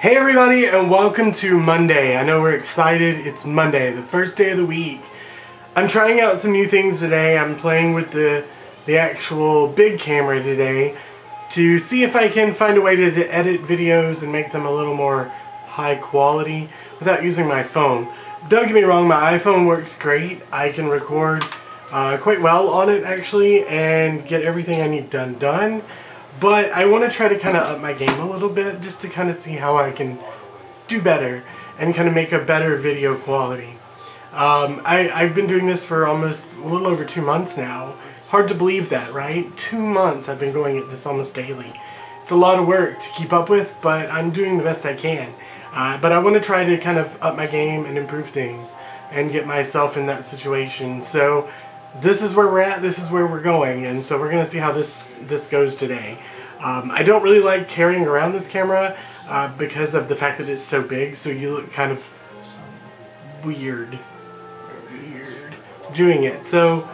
Hey everybody, and welcome to Monday. I know we're excited. It's Monday, the first day of the week. I'm trying out some new things today. I'm playing with the actual big camera today to see if I can find a way to edit videos and make them a little more high quality without using my phone. Don't get me wrong, my iPhone works great. I can record quite well on it actually and get everything I need done. But I want to try to kind of up my game a little bit just to kind of see how I can do better and kind of make a better video quality. I've been doing this for almost a little over 2 months now. Hard to believe that, right? 2 months I've been going at this almost daily. It's a lot of work to keep up with, but I'm doing the best I can. But I want to try to kind of up my game and improve things and get myself in that situation. So this is where we're at, this is where we're going, and so we're going to see how this goes today. I don't really like carrying around this camera because of the fact that it's so big, so you look kind of weird doing it. So,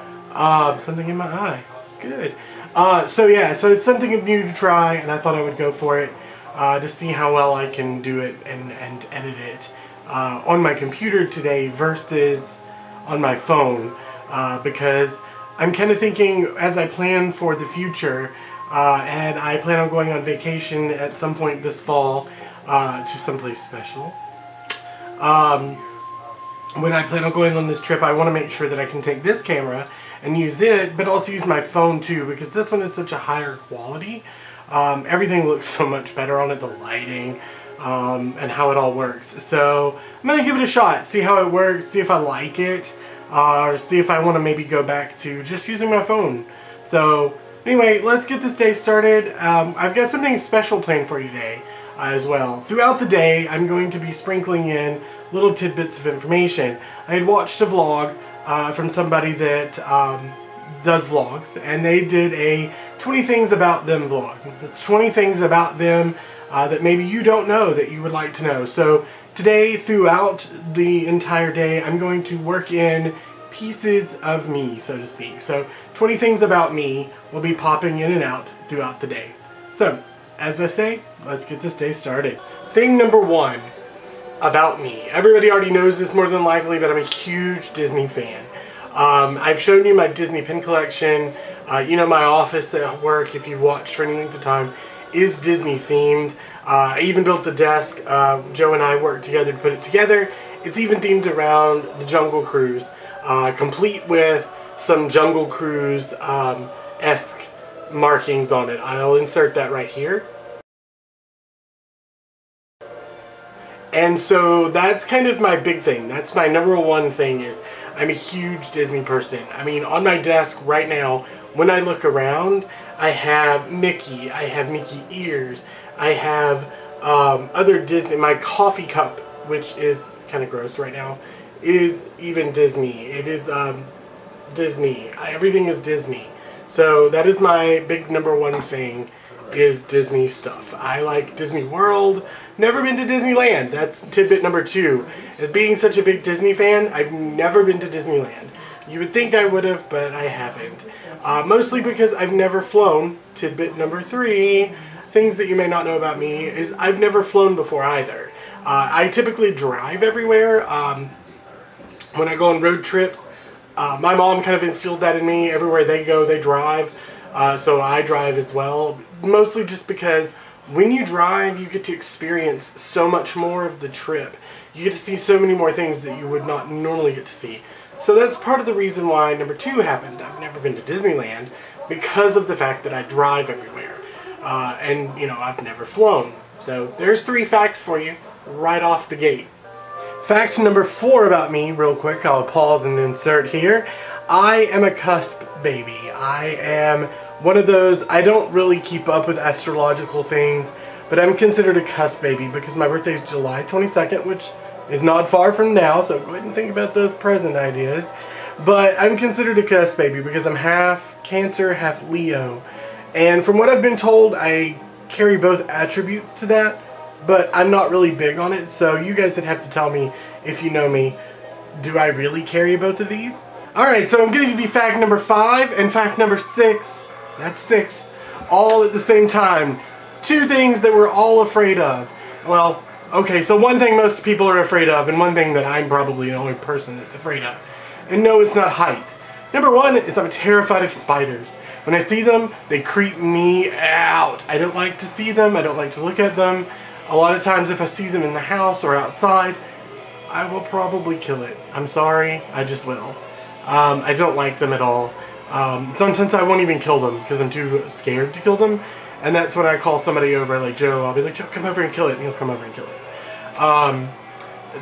something in my eye. Good. So yeah, so it's something new to try, and I thought I would go for it to see how well I can do it and edit it on my computer today versus on my phone. Because I'm kind of thinking as I plan for the future, and I plan on going on vacation at some point this fall to someplace special. When I plan on going on this trip, I want to make sure that I can take this camera and use it, but also use my phone too, because this one is such a higher quality. Everything looks so much better on it, the lighting, and how it all works. So I'm going to give it a shot, see how it works, see if I like it. Or see if I want to maybe go back to just using my phone. So anyway, let's get this day started. I've got something special planned for you today as well. Throughout the day, I'm going to be sprinkling in little tidbits of information. I had watched a vlog from somebody that does vlogs, and they did a 20 things about them vlog. It's 20 things about them that maybe you don't know that you would like to know. So today, throughout the entire day, I'm going to work in pieces of me, so to speak. So 20 things about me will be popping in and out throughout the day. So, as I say, let's get this day started. Thing number 1 about me. Everybody already knows this more than likely, but I'm a huge Disney fan. I've shown you my Disney pin collection. You know, my office at work, if you've watched for any length of time, is Disney themed. I even built the desk. Joe and I worked together to put it together. It's even themed around the Jungle Cruise, complete with some Jungle Cruise-esque markings on it. I'll insert that right here. And so that's kind of my big thing. That's my number 1 thing, is I'm a huge Disney person. I mean, on my desk right now, when I look around, I have Mickey, I have Mickey ears, I have other Disney, my coffee cup, which is kind of gross right now, is even Disney. It is Disney. Everything is Disney. So that is my big number 1 thing, is Disney stuff. I like Disney World. Never been to Disneyland. That's tidbit number 2. As being such a big Disney fan, I've never been to Disneyland. You would think I would have, but I haven't. Mostly because I've never flown. Tidbit number 3, things that you may not know about me, is I've never flown before either. I typically drive everywhere. When I go on road trips, my mom kind of instilled that in me. Everywhere they go, they drive. So I drive as well. Mostly just because when you drive, you get to experience so much more of the trip. You get to see so many more things that you would not normally get to see. So that's part of the reason why number 2 happened. I've never been to Disneyland because of the fact that I drive everywhere. And, you know, I've never flown. So there's 3 facts for you right off the gate. Fact number 4 about me, real quick, I'll pause and insert here. I am a cusp baby. I am one of those, I don't really keep up with astrological things, but I'm considered a cusp baby because my birthday is July 22nd, which is not far from now, so go ahead and think about those present ideas. But I'm considered a cusp baby because I'm half Cancer, half Leo. And from what I've been told, I carry both attributes to that, but I'm not really big on it, so you guys would have to tell me, if you know me, do I really carry both of these? Alright, so I'm going to give you fact number 5 and fact number 6, that's 6, all at the same time. 2 things that we're all afraid of. Well, Okay, so one thing most people are afraid of, and one thing that I'm probably the only person that's afraid of, and no, it's not heights. Number one is I'm terrified of spiders. When I see them, they creep me out. I don't like to see them. I don't like to look at them. A lot of times if I see them in the house or outside, I will probably kill it. I'm sorry, I just will. I don't like them at all. Sometimes I won't even kill them because I'm too scared to kill them. And that's when I call somebody over, like Joe. I'll be like, Joe, come over and kill it. And he'll come over and kill it.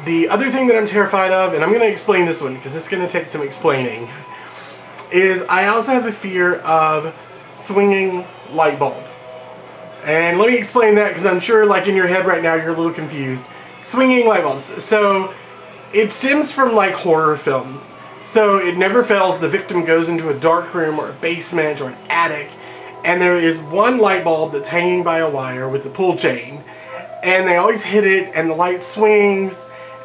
The other thing that I'm terrified of, and I'm going to explain this one because it's going to take some explaining, is I also have a fear of swinging light bulbs. And let me explain that because I'm sure like in your head right now you're a little confused. Swinging light bulbs. So it stems from like horror films. So it never fails, the victim goes into a dark room or a basement or an attic, and there is one light bulb that's hanging by a wire with the pull chain, and they always hit it and the light swings,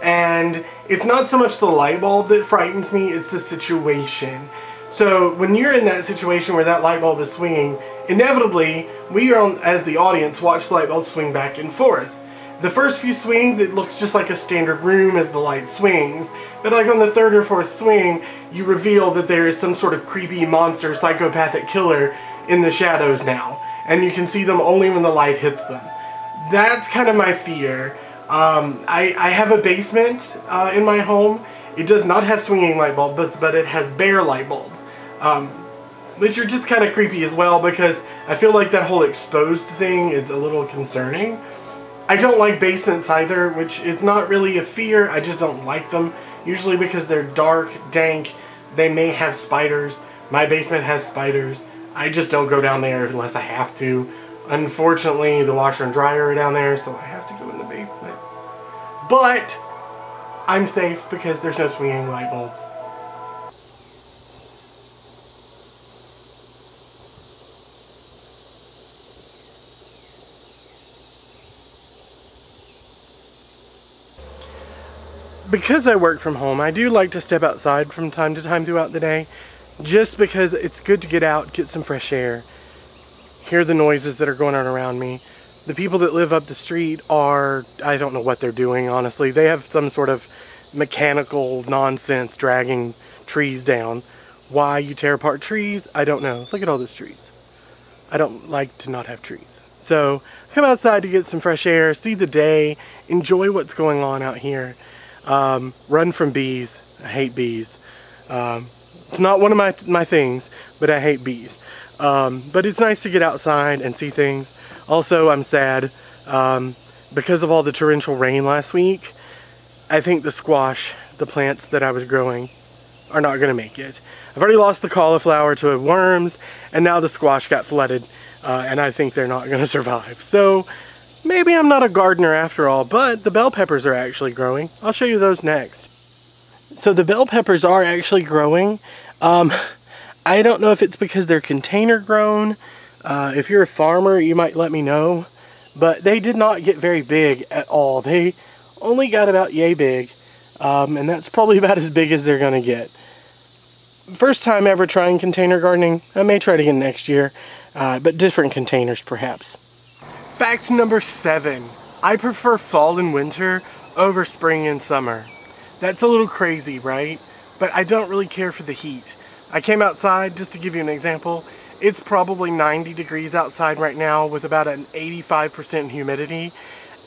and it's not so much the light bulb that frightens me, it's the situation. So when you're in that situation where that light bulb is swinging, inevitably we as the audience watch the light bulb swing back and forth. The first few swings, it looks just like a standard room as the light swings, but like on the third or fourth swing, you reveal that there is some sort of creepy monster, psychopathic killer in the shadows now, and you can see them only when the light hits them. That's kind of my fear. I have a basement in my home. It does not have swinging light bulbs, but it has bare light bulbs, which are just kind of creepy as well because I feel like that whole exposed thing is a little concerning. I don't like basements either, which is not really a fear, I just don't like them. Usually because they're dark, dank, they may have spiders. My basement has spiders. I just don't go down there unless I have to. Unfortunately, the washer and dryer are down there, so I have to go in the basement. But I'm safe because there's no swinging light bulbs. Because I work from home, I do like to step outside from time to time throughout the day, just because it's good to get out, get some fresh air, hear the noises that are going on around me. The people that live up the street are, I don't know what they're doing, honestly. They have some sort of mechanical nonsense dragging trees down. Why you tear apart trees, I don't know. Look at all those trees. I don't like to not have trees. So, come outside to get some fresh air, see the day, enjoy what's going on out here. Run from bees. I hate bees. It's not one of my things, but I hate bees. But it's nice to get outside and see things. Also, I'm sad because of all the torrential rain last week. I think the squash, the plants that I was growing, are not going to make it. I've already lost the cauliflower to worms, and now the squash got flooded, and I think they're not going to survive. So maybe I'm not a gardener after all, but the bell peppers are actually growing. I'll show you those next. So the bell peppers are actually growing. I don't know if it's because they're container grown. If you're a farmer, you might let me know. But they did not get very big at all. They only got about yay big. And that's probably about as big as they're going to get. First time ever trying container gardening. I may try it again next year. But different containers perhaps. Fact number 7. I prefer fall and winter over spring and summer. That's a little crazy, right? But I don't really care for the heat. I came outside, just to give you an example, it's probably 90 degrees outside right now with about an 85% humidity,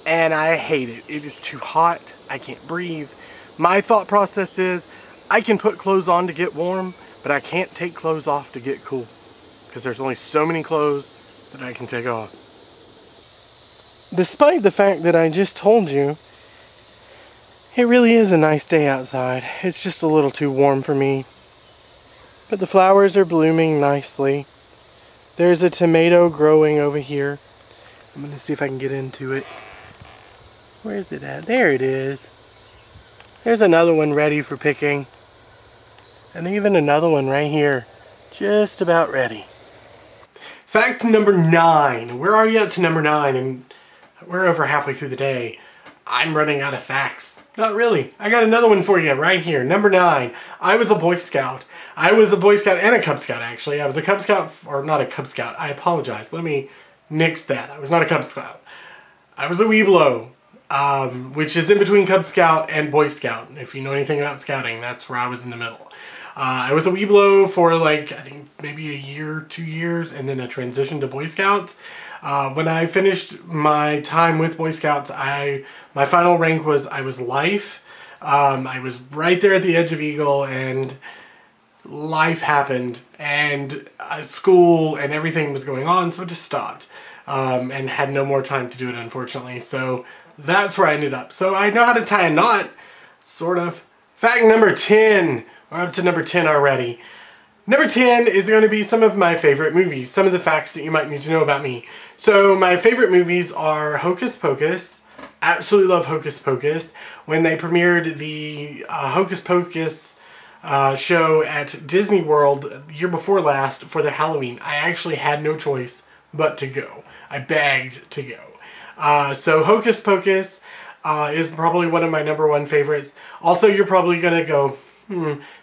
and I hate it. It is too hot, I can't breathe. My thought process is, I can put clothes on to get warm, but I can't take clothes off to get cool, because there's only so many clothes that I can take off. Despite the fact that I just told you, it really is a nice day outside. It's just a little too warm for me. But the flowers are blooming nicely. There's a tomato growing over here. I'm going to see if I can get into it. Where is it at? There it is. There's another one ready for picking. And even another one right here. Just about ready. Fact number 9. We're already up to number 9 and we're over halfway through the day. I'm running out of facts. Not really. I got another one for you right here. Number 9. I was a Boy Scout. I was a Boy Scout and a Cub Scout, actually. I was a Cub Scout, or not a Cub Scout. I apologize. Let me nix that. I was not a Cub Scout. I was a Weeblo. which is in between Cub Scout and Boy Scout. If you know anything about scouting, that's where I was in the middle. I was a Weeblo for like, I think maybe a year, 2 years, and then a transition to Boy Scouts. When I finished my time with Boy Scouts, my final rank was, I was Life. I was right there at the edge of Eagle, and life happened, and school and everything was going on, so it just stopped. And had no more time to do it, unfortunately. So that's where I ended up. So I know how to tie a knot, sort of. Fact number 10. We're up to number 10 already. Number 10 is going to be some of my favorite movies. Some of the facts that you might need to know about me. So my favorite movies are Hocus Pocus. Absolutely love Hocus Pocus. When they premiered the Hocus Pocus show at Disney World the year before last for their Halloween, I actually had no choice but to go. I begged to go. So Hocus Pocus is probably one of my number one favorites. Also, you're probably going to go,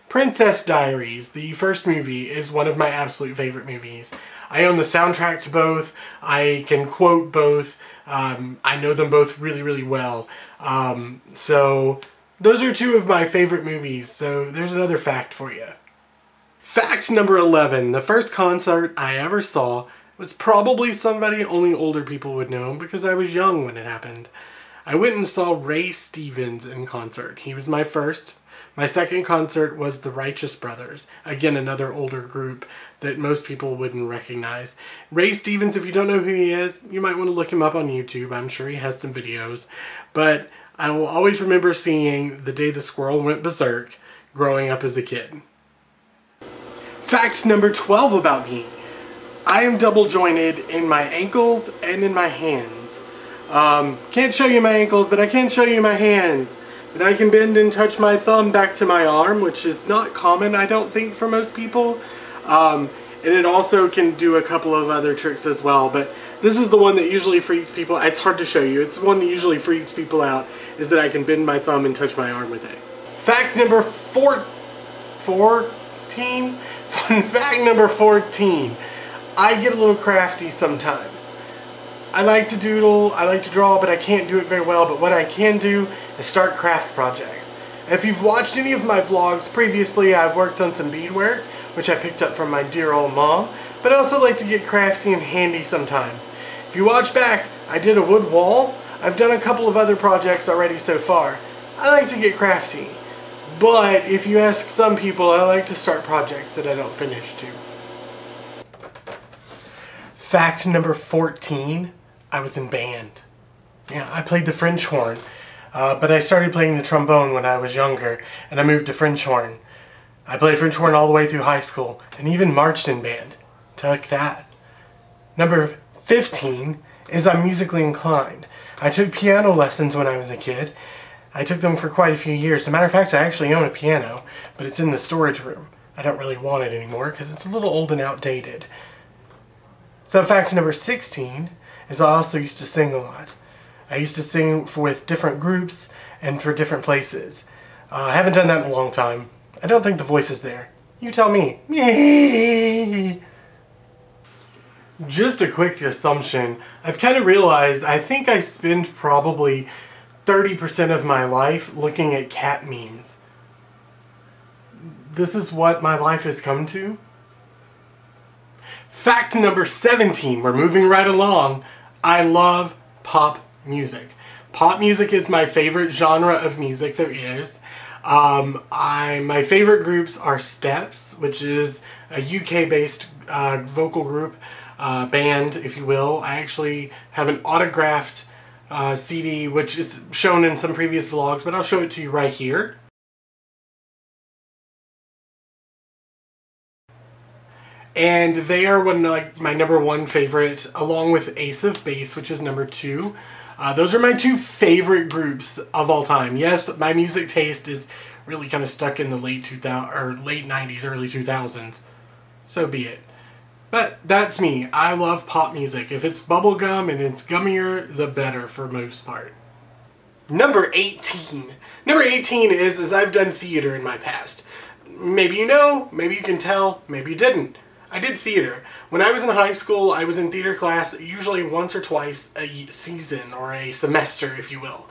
Princess Diaries, the first movie, is one of my absolute favorite movies. I own the soundtrack to both. I can quote both. I know them both really, really well. So those are two of my favorite movies. So there's another fact for you. Fact number 11. The first concert I ever saw was probably somebody only older people would know because I was young when it happened. I went and saw Ray Stevens in concert. He was my first. My second concert was the Righteous Brothers. Again, another older group that most people wouldn't recognize. Ray Stevens, if you don't know who he is, you might want to look him up on YouTube. I'm sure he has some videos. But I will always remember seeing The Day the Squirrel Went Berserk growing up as a kid. Fact number 12 about me. I am double jointed in my ankles and in my hands. Can't show you my ankles, but I can show you my hands. And I can bend and touch my thumb back to my arm, which is not common, I don't think, for most people. And it also can do a couple of other tricks as well, but this is the one that usually freaks people. It's hard to show you. It's the one that usually freaks people out, is that I can bend my thumb and touch my arm with it. Fact number 14? Fun fact number 14. I get a little crafty sometimes. I like to doodle, I like to draw, but I can't do it very well. But what I can do is start craft projects. If you've watched any of my vlogs previously, I've worked on some beadwork, which I picked up from my dear old mom. But I also like to get crafty and handy sometimes. If you watch back, I did a wood wall. I've done a couple of other projects already so far. I like to get crafty. But if you ask some people, I like to start projects that I don't finish too. Fact number 14. I was in band. Yeah, I played the French horn, but I started playing the trombone when I was younger, and I moved to French horn. I played French horn all the way through high school, and even marched in band. Took that. Number 15 is I'm musically inclined. I took piano lessons when I was a kid. I took them for quite a few years. As a matter of fact, I actually own a piano, but it's in the storage room. I don't really want it anymore because it's a little old and outdated. So fact number 16 is I also used to sing a lot. I used to sing with different groups and for different places. I haven't done that in a long time. I don't think the voice is there. You tell me. Just a quick assumption. I've kind of realized I think I spend probably 30% of my life looking at cat memes. This is what my life has come to. Fact number 17. We're moving right along. I love pop music. Pop music is my favorite genre of music there is. My favorite groups are Steps, which is a UK-based vocal group, band, if you will. I actually have an autographed CD, which is shown in some previous vlogs, but I'll show it to you right here. And they are my number one favorite, along with Ace of Base, which is number 2. Those are my two favorite groups of all time. Yes, my music taste is really kind of stuck in the late 90s, early 2000s. So be it. But that's me. I love pop music. If it's bubblegum and it's gummier, the better for most part. Number 18. Number 18 is I've done theater in my past. Maybe you know, maybe you can tell, maybe you didn't. I did theater. When I was in high school, I was in theater class usually once or twice a season, or a semester, if you will.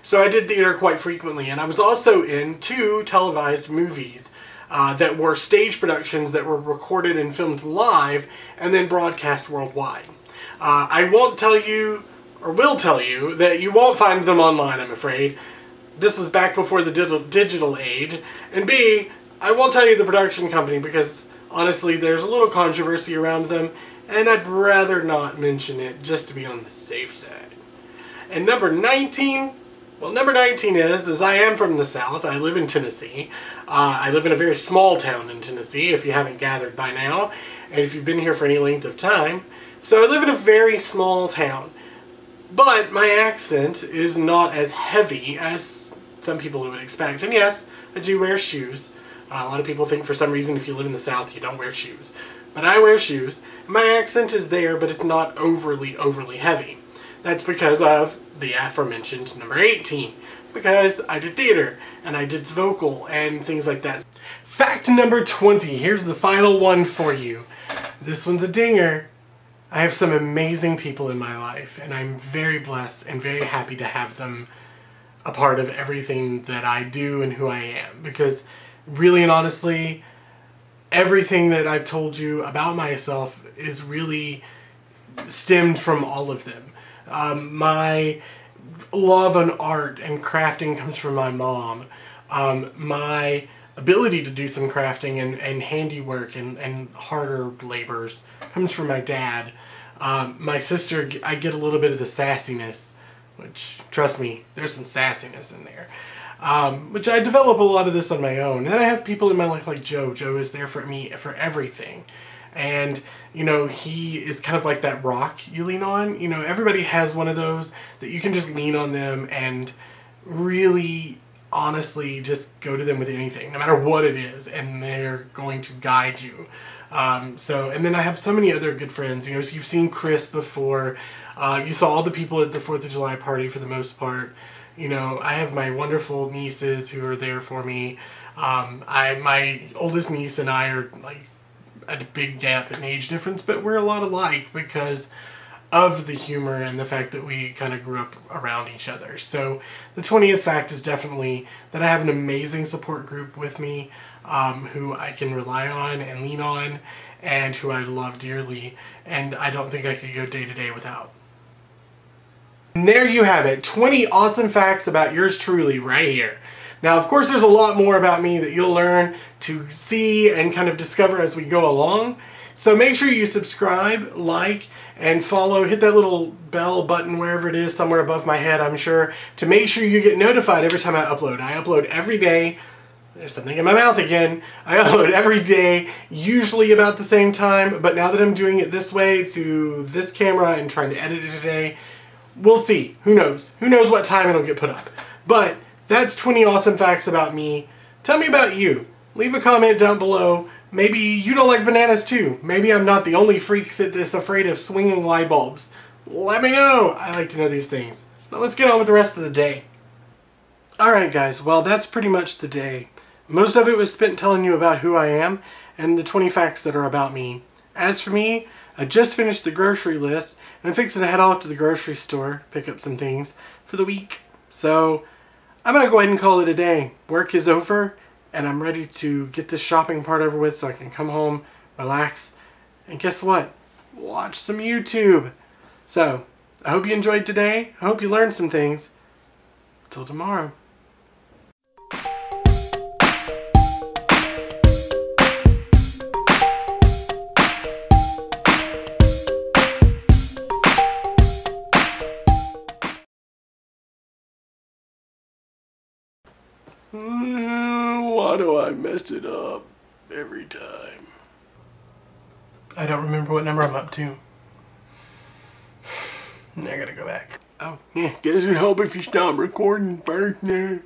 So I did theater quite frequently, and I was also in 2 televised movies that were stage productions that were recorded and filmed live and then broadcast worldwide. I won't tell you, or will tell you, that you won't find them online, I'm afraid. This was back before the digital age. And B, I won't tell you the production company because, honestly, there's a little controversy around them, and I'd rather not mention it just to be on the safe side. And number 19, well, number 19 is I am from the South. I live in Tennessee. I live in a very small town in Tennessee, if you haven't gathered by now, and if you've been here for any length of time. So I live in a very small town. But my accent is not as heavy as some people would expect. And yes, I do wear shoes. A lot of people think for some reason if you live in the South you don't wear shoes. But I wear shoes. My accent is there, but it's not overly heavy. That's because of the aforementioned number 18. Because I did theater, and I did vocal, and things like that. Fact number 20. Here's the final one for you. This one's a dinger. I have some amazing people in my life, and I'm very blessed and very happy to have them a part of everything that I do and who I am. Because really and honestly, everything that I've told you about myself is really stemmed from all of them. My love on art and crafting comes from my mom. My ability to do some crafting and handiwork and harder labors comes from my dad. My sister, I get a little bit of the sassiness, which, trust me, there's some sassiness in there. Which I develop a lot of this on my own. And then I have people in my life like Joe. Joe is there for me for everything. And, you know, he is kind of like that rock you lean on. You know, everybody has one of those that you can just lean on them and really, honestly, just go to them with anything, no matter what it is, and they're going to guide you. And then I have so many other good friends. You know, so you've seen Chris before. You saw all the people at the 4th of July party for the most part. You know, I have my wonderful nieces who are there for me. My oldest niece and I are like at a big gap in age difference, but we're a lot alike because of the humor and the fact that we kind of grew up around each other. So the 20th fact is definitely that I have an amazing support group with me, who I can rely on and lean on, and who I love dearly, and I don't think I could go day to day without. And there you have it, 20 awesome facts about yours truly right here. Now, of course, there's a lot more about me that you'll learn to see and kind of discover as we go along. So make sure you subscribe, like, and follow. Hit that little bell button wherever it is, somewhere above my head, I'm sure, to make sure you get notified every time I upload. I upload every day. There's something in my mouth again. I upload every day, usually about the same time, but now that I'm doing it this way through this camera and trying to edit it today, we'll see. Who knows? Who knows what time it'll get put up. But that's 20 awesome facts about me. Tell me about you. Leave a comment down below. Maybe you don't like bananas too. Maybe I'm not the only freak that is afraid of swinging light bulbs. Let me know. I like to know these things. Now let's get on with the rest of the day. Alright guys, well that's pretty much the day. Most of it was spent telling you about who I am and the 20 facts that are about me. As for me, I just finished the grocery list and I'm fixing to head off to the grocery store, pick up some things for the week. So I'm going to go ahead and call it a day. Work is over and I'm ready to get this shopping part over with so I can come home, relax, and guess what? Watch some YouTube. So, I hope you enjoyed today. I hope you learned some things. Till tomorrow. Why do I mess it up every time? I don't remember what number I'm up to. I gotta go back. Oh, yeah, guess it'll help if you stop recording first now.